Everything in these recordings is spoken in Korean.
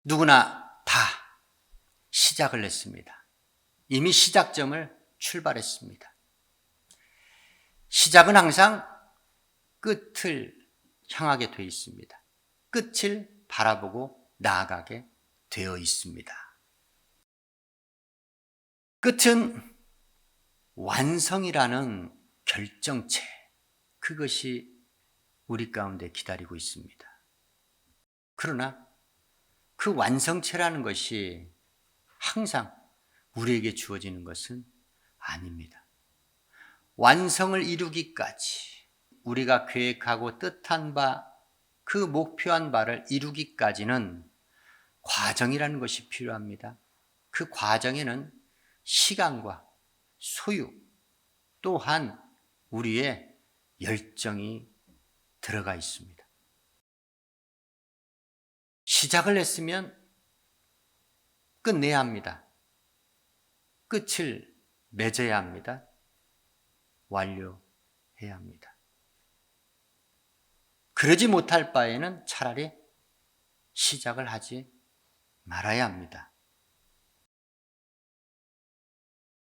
누구나 다 시작을 했습니다. 이미 시작점을 출발했습니다. 시작은 항상 끝을 향하게 되어 있습니다. 끝을 바라보고 나아가게 되어 있습니다. 끝은 완성이라는 결정체, 그것이 우리 가운데 기다리고 있습니다. 그러나 그 완성체라는 것이 항상 우리에게 주어지는 것은 아닙니다. 완성을 이루기까지 우리가 계획하고 뜻한 바, 그 목표한 바를 이루기까지는 과정이라는 것이 필요합니다. 그 과정에는 시간과 소유, 또한 우리의 열정이 들어가 있습니다. 시작을 했으면 끝내야 합니다. 끝을 맺어야 합니다. 완료해야 합니다. 그러지 못할 바에는 차라리 시작을 하지 말아야 합니다.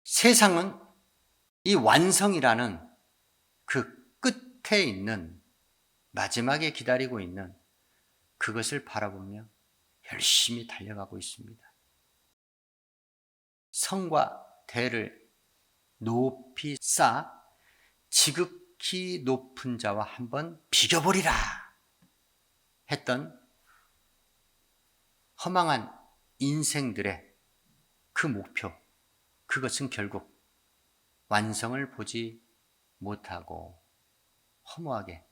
세상은 이 완성이라는 그 끝에 있는, 마지막에 기다리고 있는 그것을 바라보며 열심히 달려가고 있습니다. 성과 대를 높이 쌓아 지극히 높은 자와 한번 비교보리라 했던 허망한 인생들의 그 목표, 그것은 결국 완성을 보지 못하고 허무하게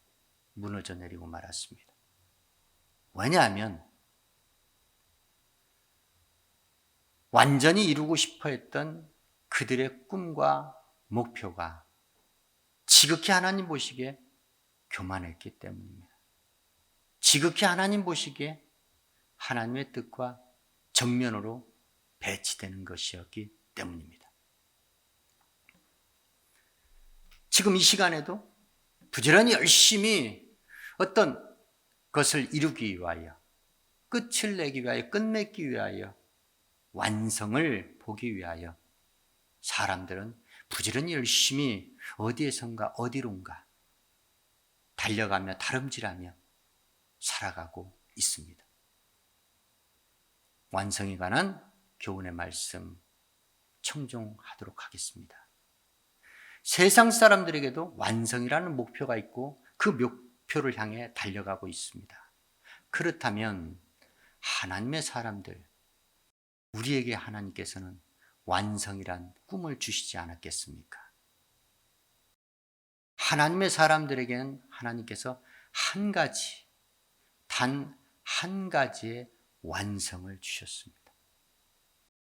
무너져 내리고 말았습니다. 왜냐하면 완전히 이루고 싶어 했던 그들의 꿈과 목표가 지극히 하나님 보시기에 교만했기 때문입니다. 지극히 하나님 보시기에 하나님의 뜻과 정면으로 배치되는 것이었기 때문입니다. 지금 이 시간에도 부지런히 열심히 어떤 것을 이루기 위하여, 끝을 내기 위하여, 끝맺기 위하여, 완성을 보기 위하여 사람들은 부지런히 열심히 어디에선가 어디론가 달려가며 다름질하며 살아가고 있습니다. 완성에 관한 교훈의 말씀 청종하도록 하겠습니다. 세상 사람들에게도 완성이라는 목표가 있고 그 목표를 향해 달려가고 있습니다. 그렇다면 하나님의 사람들, 우리에게 하나님께서는 완성이란 꿈을 주시지 않았겠습니까? 하나님의 사람들에게는 하나님께서 한 가지, 단 한 가지의 완성을 주셨습니다.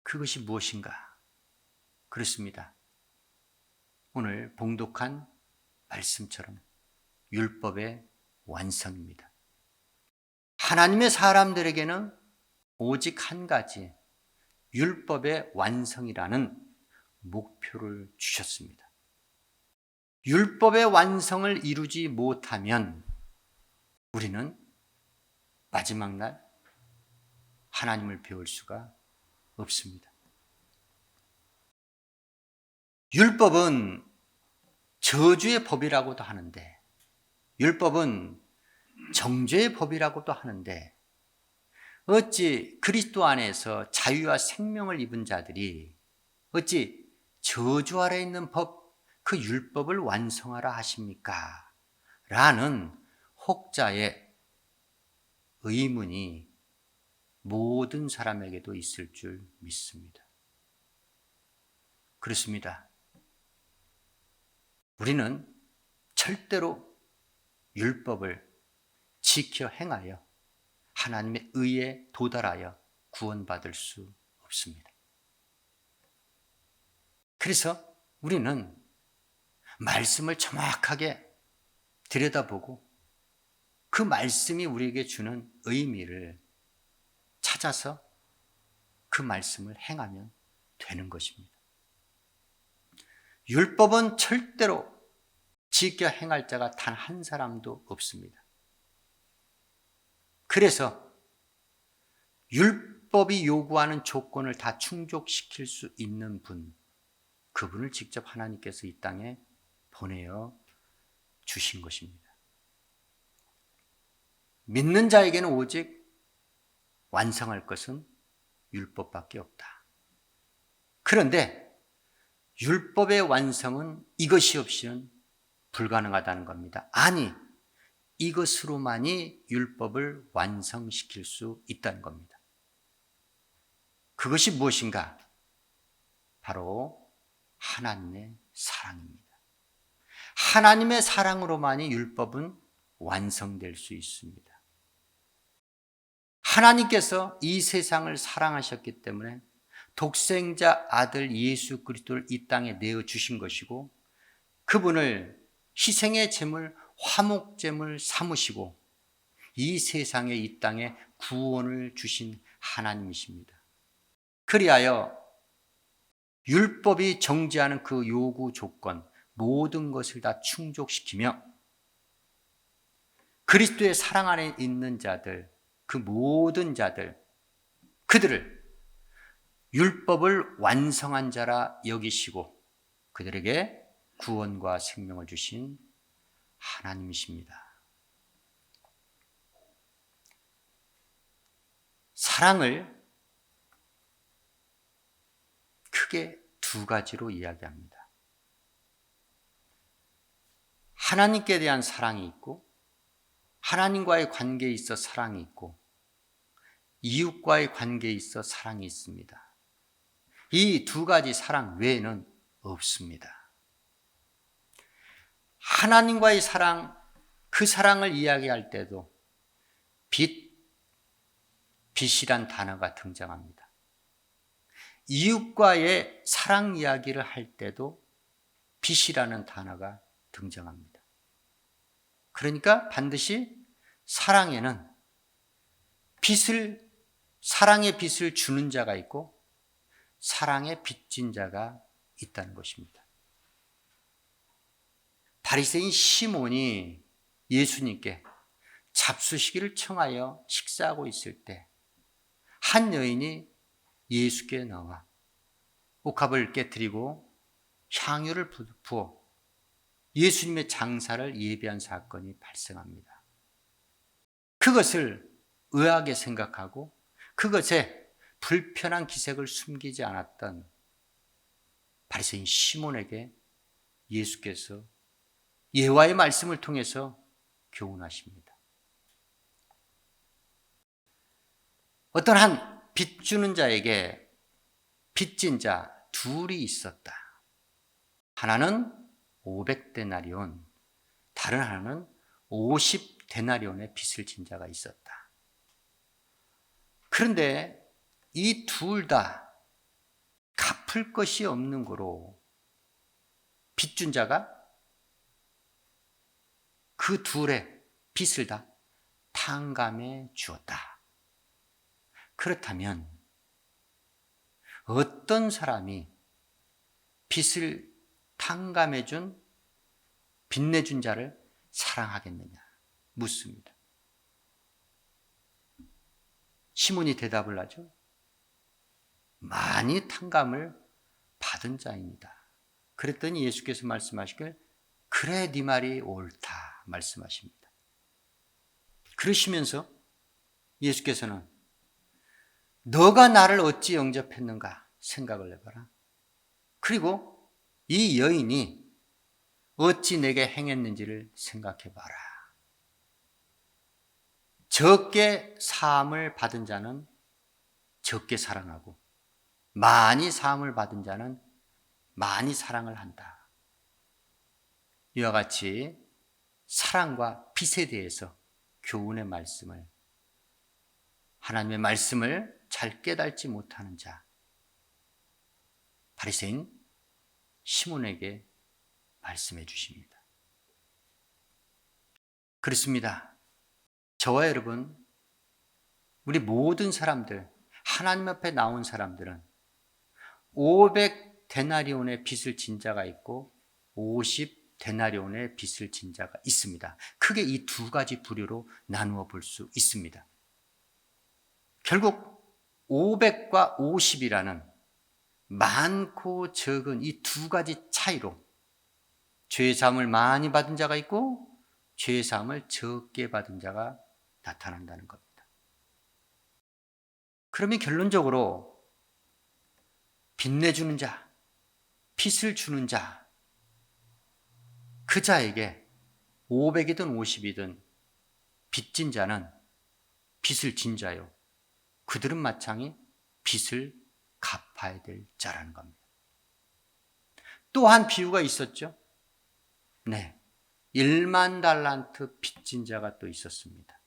그것이 무엇인가? 그렇습니다. 오늘 봉독한 말씀처럼 율법의 완성입니다. 하나님의 사람들에게는 오직 한 가지, 율법의 완성이라는 목표를 주셨습니다. 율법의 완성을 이루지 못하면 우리는 마지막 날 하나님을 배울 수가 없습니다. 율법은 저주의 법이라고도 하는데, 율법은 정죄의 법이라고도 하는데, 어찌 그리스도 안에서 자유와 생명을 입은 자들이 어찌 저주 아래 있는 법, 그 율법을 완성하라 하십니까? 라는 혹자의 의문이 모든 사람에게도 있을 줄 믿습니다. 그렇습니다. 우리는 절대로 율법을 지켜 행하여 하나님의 의에 도달하여 구원받을 수 없습니다. 그래서 우리는 말씀을 정확하게 들여다보고 그 말씀이 우리에게 주는 의미를 찾아서 그 말씀을 행하면 되는 것입니다. 율법은 절대로 지켜 행할 자가 단 한 사람도 없습니다. 그래서 율법이 요구하는 조건을 다 충족시킬 수 있는 분, 그분을 직접 하나님께서 이 땅에 보내어 주신 것입니다. 믿는 자에게는 오직 완성할 것은 율법밖에 없다. 그런데 율법의 완성은 이것이 없이는 불가능하다는 겁니다. 아니, 이것으로만이 율법을 완성시킬 수 있다는 겁니다. 그것이 무엇인가? 바로 하나님의 사랑입니다. 하나님의 사랑으로만이 율법은 완성될 수 있습니다. 하나님께서 이 세상을 사랑하셨기 때문에 독생자 아들 예수 그리스도를 이 땅에 내어주신 것이고, 그분을 희생의 제물, 화목제물 삼으시고 이 세상에 이 땅에 구원을 주신 하나님이십니다. 그리하여 율법이 정지하는 그 요구 조건, 모든 것을 다 충족시키며 그리스도의 사랑 안에 있는 자들, 그 모든 자들, 그들을 율법을 완성한 자라 여기시고 그들에게 구원과 생명을 주신 하나님이십니다. 사랑을 크게 두 가지로 이야기합니다. 하나님께 대한 사랑이 있고, 하나님과의 관계에 있어 사랑이 있고, 이웃과의 관계에 있어 사랑이 있습니다. 이 두 가지 사랑 외에는 없습니다. 하나님과의 사랑, 그 사랑을 이야기할 때도 빛이란 단어가 등장합니다. 이웃과의 사랑 이야기를 할 때도 빛이라는 단어가 등장합니다. 그러니까 반드시 사랑에는 사랑의 빛을 주는 자가 있고 사랑에 빚진 자가 있다는 것입니다. 바리새인 시몬이 예수님께 잡수시기를 청하여 식사하고 있을 때 한 여인이 예수께 나와 옥합을 깨뜨리고 향유를 부어 예수님의 장사를 예비한 사건이 발생합니다. 그것을 의아하게 생각하고 그것에 불편한 기색을 숨기지 않았던 바리새인 시몬에게 예수께서 예화의 말씀을 통해서 교훈하십니다. 어떤 한 빚 주는 자에게 빚진 자 둘이 있었다. 하나는 500데나리온, 다른 하나는 50데나리온의 빚을 진 자가 있었다. 그런데 이 둘 다 갚을 것이 없는 거로 빚 준 자가 그 둘의 빚을 다 탕감해 주었다. 그렇다면 어떤 사람이 빚을 탕감해 준, 빚내준 자를 사랑하겠느냐 묻습니다. 시몬이 대답을 하죠. 많이 탕감을 받은 자입니다. 그랬더니 예수께서 말씀하시길 그래 네 말이 옳다 말씀하십니다. 그러시면서 예수께서는 너가 나를 어찌 영접했는가 생각을 해봐라. 그리고 이 여인이 어찌 내게 행했는지를 생각해봐라. 적게 사함을 받은 자는 적게 사랑하고 많이 사함을 받은 자는 많이 사랑을 한다. 이와 같이 사랑과 빚에 대해서 교훈의 말씀을, 하나님의 말씀을 잘 깨닫지 못하는 자, 바리새인 시몬에게 말씀해 주십니다. 그렇습니다. 저와 여러분, 우리 모든 사람들, 하나님 앞에 나온 사람들은 500데나리온의 빚을 진 자가 있고 50데나리온의 빚을 진 자가 있습니다. 크게 이 두 가지 부류로 나누어 볼 수 있습니다. 결국 500과 50이라는 많고 적은 이 두 가지 차이로 죄사함을 많이 받은 자가 있고 죄사함을 적게 받은 자가 나타난다는 겁니다. 그러면 결론적으로 빚내주는 자, 빚을 주는 자, 그 자에게 500이든 50이든 빚진 자는 빚을 진 자요. 그들은 마찬가지 빚을 갚아야 될 자라는 겁니다. 또 한 비유가 있었죠. 네, 1만 달란트 빚진 자가 또 있었습니다.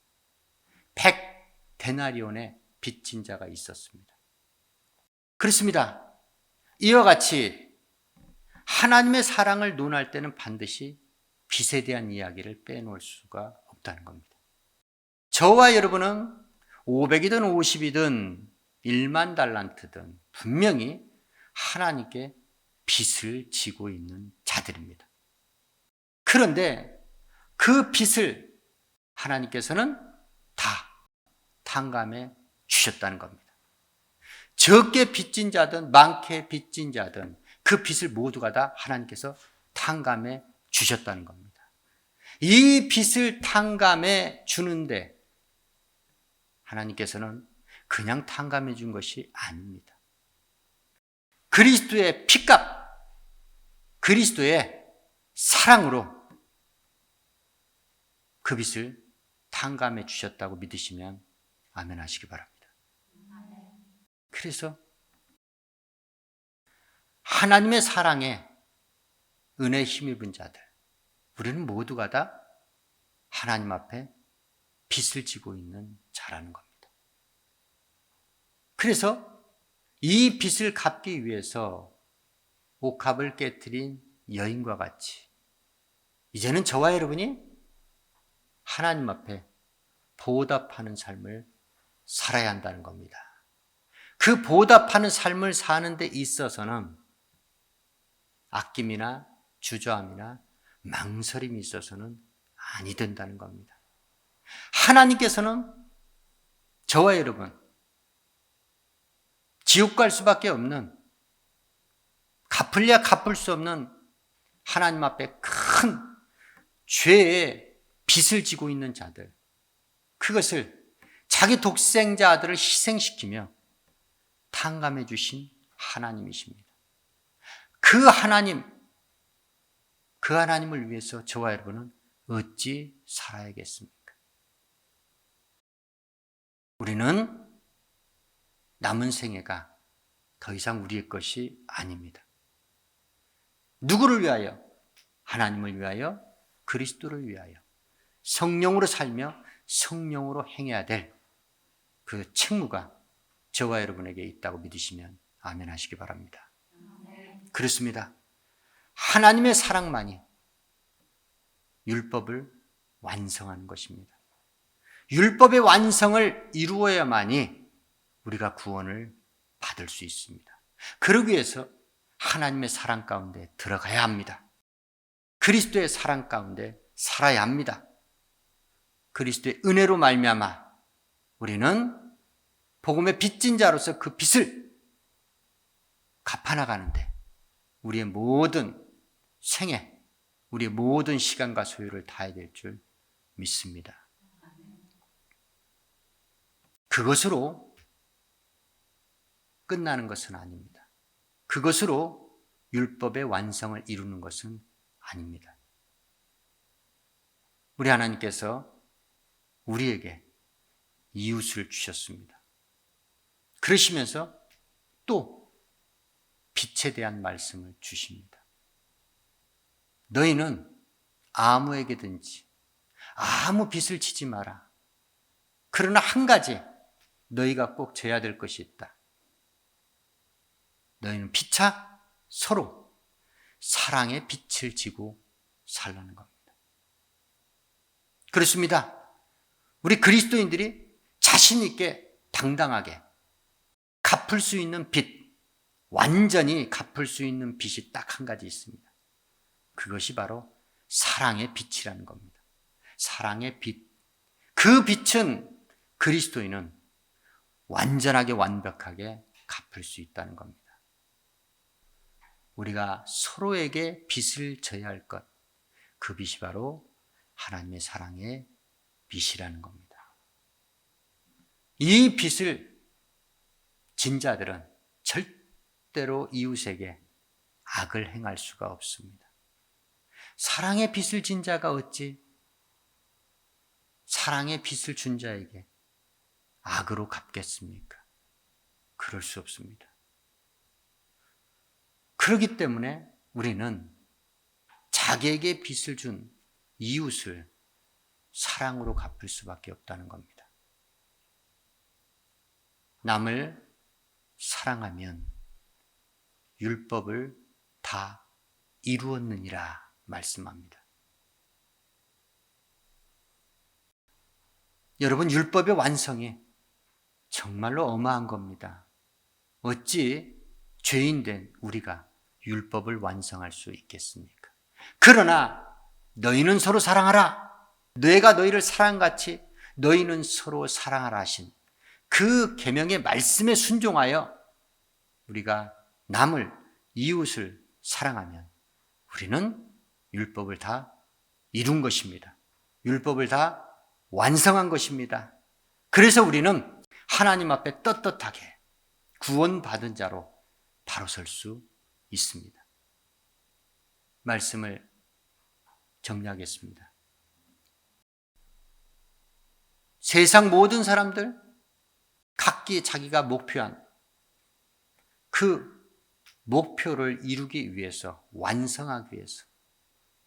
100데나리온의 빚진 자가 있었습니다. 그렇습니다. 이와 같이 하나님의 사랑을 논할 때는 반드시 빚에 대한 이야기를 빼놓을 수가 없다는 겁니다. 저와 여러분은 500이든 50이든 1만 달란트든 분명히 하나님께 빚을 지고 있는 자들입니다. 그런데 그 빚을 하나님께서는 다 탕감해 주셨다는 겁니다. 적게 빚진 자든 많게 빚진 자든 그 빚을 모두가 다 하나님께서 탕감해 주셨다는 겁니다. 이 빚을 탕감해 주는데 하나님께서는 그냥 탕감해 준 것이 아닙니다. 그리스도의 피값, 그리스도의 사랑으로 그 빚을 탕감해 주셨다고 믿으시면 아멘 하시기 바랍니다. 그래서 하나님의 사랑에 은혜에 힘입은 자들, 우리는 모두가 다 하나님 앞에 빚을 지고 있는 자라는 겁니다. 그래서 이 빚을 갚기 위해서 옥합을 깨트린 여인과 같이 이제는 저와 여러분이 하나님 앞에 보답하는 삶을 살아야 한다는 겁니다. 그 보답하는 삶을 사는 데 있어서는 아낌이나 주저함이나 망설임이 있어서는 아니 된다는 겁니다. 하나님께서는 저와 여러분 지옥 갈 수밖에 없는, 갚을래야 갚을 수 없는 하나님 앞에 큰 죄의 빚을 지고 있는 자들, 그것을 자기 독생자 아들을 희생시키며 탕감해 주신 하나님이십니다. 그 하나님을 위해서 저와 여러분은 어찌 살아야겠습니까? 우리는 남은 생애가 더 이상 우리의 것이 아닙니다. 누구를 위하여? 하나님을 위하여, 그리스도를 위하여 성령으로 살며 성령으로 행해야 될 그 책무가 저와 여러분에게 있다고 믿으시면 아멘 하시기 바랍니다. 그렇습니다. 하나님의 사랑만이 율법을 완성하는 것입니다. 율법의 완성을 이루어야만이 우리가 구원을 받을 수 있습니다. 그러기 위해서 하나님의 사랑 가운데 들어가야 합니다. 그리스도의 사랑 가운데 살아야 합니다. 그리스도의 은혜로 말미암아 우리는 복음의 빚진 자로서 그 빚을 갚아나가는데 우리의 모든 생애, 우리의 모든 시간과 소유를 다해야 될 줄 믿습니다. 그것으로 끝나는 것은 아닙니다. 그것으로 율법의 완성을 이루는 것은 아닙니다. 우리 하나님께서 우리에게 이웃을 주셨습니다. 그러시면서 또 빛에 대한 말씀을 주십니다. 너희는 아무에게든지 아무 빚을 지지 마라. 그러나 한 가지 너희가 꼭 져야 될 것이 있다. 너희는 피차 서로 사랑의 빛을 지고 살라는 겁니다. 그렇습니다. 우리 그리스도인들이 자신 있게 당당하게 갚을 수 있는 빚, 완전히 갚을 수 있는 빚이 딱 한 가지 있습니다. 그것이 바로 사랑의 빛이라는 겁니다. 사랑의 빛. 그 빛은 그리스도인은 완전하게 완벽하게 갚을 수 있다는 겁니다. 우리가 서로에게 빚을 져야 할 것, 그 빚이 바로 하나님의 사랑의 빚이라는 겁니다. 이 빚을 진 자들은 절대로 이웃에게 악을 행할 수가 없습니다. 사랑의 빚을 진 자가 어찌 사랑의 빚을 준 자에게 악으로 갚겠습니까? 그럴 수 없습니다. 그렇기 때문에 우리는 자기에게 빚을 준 이웃을 사랑으로 갚을 수밖에 없다는 겁니다. 남을 사랑하면 율법을 다 이루었느니라 말씀합니다. 여러분, 율법의 완성이 정말로 어마한 겁니다. 어찌 죄인된 우리가 율법을 완성할 수 있겠습니까? 그러나 너희는 서로 사랑하라. 내가 너희를 사랑같이 너희는 서로 사랑하라 하신 그 계명의 말씀에 순종하여 우리가 남을, 이웃을 사랑하면 우리는 율법을 다 이룬 것입니다. 율법을 다 완성한 것입니다. 그래서 우리는 하나님 앞에 떳떳하게 구원받은 자로 바로 설 수 있습니다. 말씀을 정리하겠습니다. 세상 모든 사람들 각기 자기가 목표한 그 목표를 이루기 위해서, 완성하기 위해서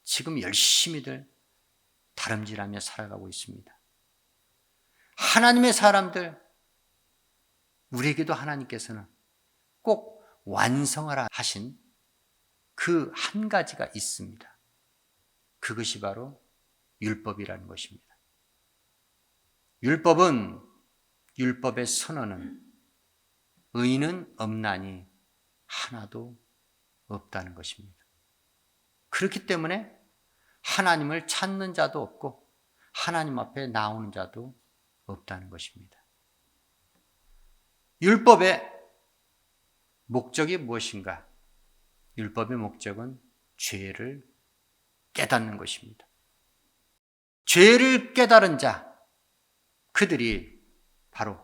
지금 열심히들 다름질하며 살아가고 있습니다. 하나님의 사람들, 우리에게도 하나님께서는 꼭 완성하라 하신 그 한 가지가 있습니다. 그것이 바로 율법이라는 것입니다. 율법의 선언은 의인은 없나니 하나도 없다는 것입니다. 그렇기 때문에 하나님을 찾는 자도 없고 하나님 앞에 나오는 자도 없다는 것입니다. 율법의 목적이 무엇인가? 율법의 목적은 죄를 깨닫는 것입니다. 죄를 깨달은 자, 그들이 바로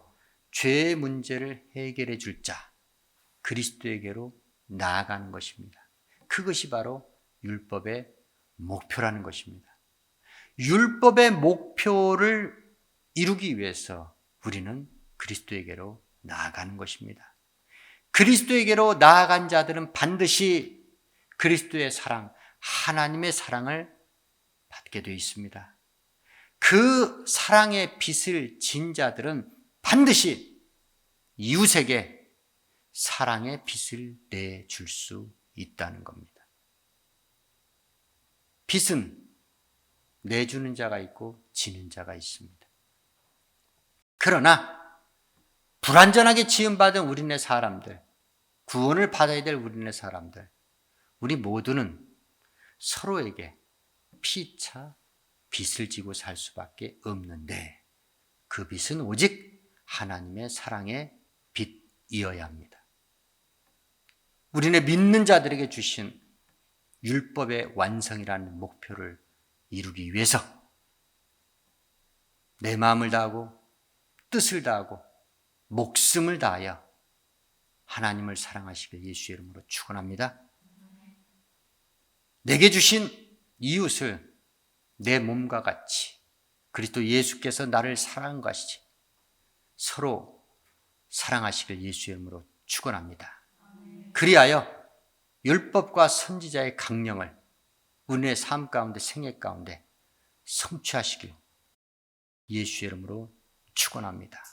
죄의 문제를 해결해 줄 자, 그리스도에게로 나아가는 것입니다. 그것이 바로 율법의 목표라는 것입니다. 율법의 목표를 이루기 위해서 우리는 그리스도에게로 나아가는 것입니다. 그리스도에게로 나아간 자들은 반드시 그리스도의 사랑, 하나님의 사랑을 받게 되어 있습니다. 그 사랑의 빚을 진 자들은 반드시 이웃에게 사랑의 빚을 내줄 수 있다는 겁니다. 빚은 내주는 자가 있고 지는 자가 있습니다. 그러나 불완전하게 지음받은 우리네 사람들, 구원을 받아야 될 우리네 사람들, 우리 모두는 서로에게 피차 빚을 지고 살 수밖에 없는데 그 빚은 오직 하나님의 사랑의 빚이어야 합니다. 우리네 믿는 자들에게 주신 율법의 완성이라는 목표를 이루기 위해서 내 마음을 다하고 뜻을 다하고 목숨을 다하여 하나님을 사랑하시길 예수의 이름으로 축원합니다. 내게 주신 이웃을 내 몸과 같이 그리스도 예수께서 나를 사랑한 것이지 서로 사랑하시길 예수의 이름으로 축원합니다. 그리하여 율법과 선지자의 강령을 우리의 삶 가운데, 생애 가운데 성취하시길 예수의 이름으로 축원합니다.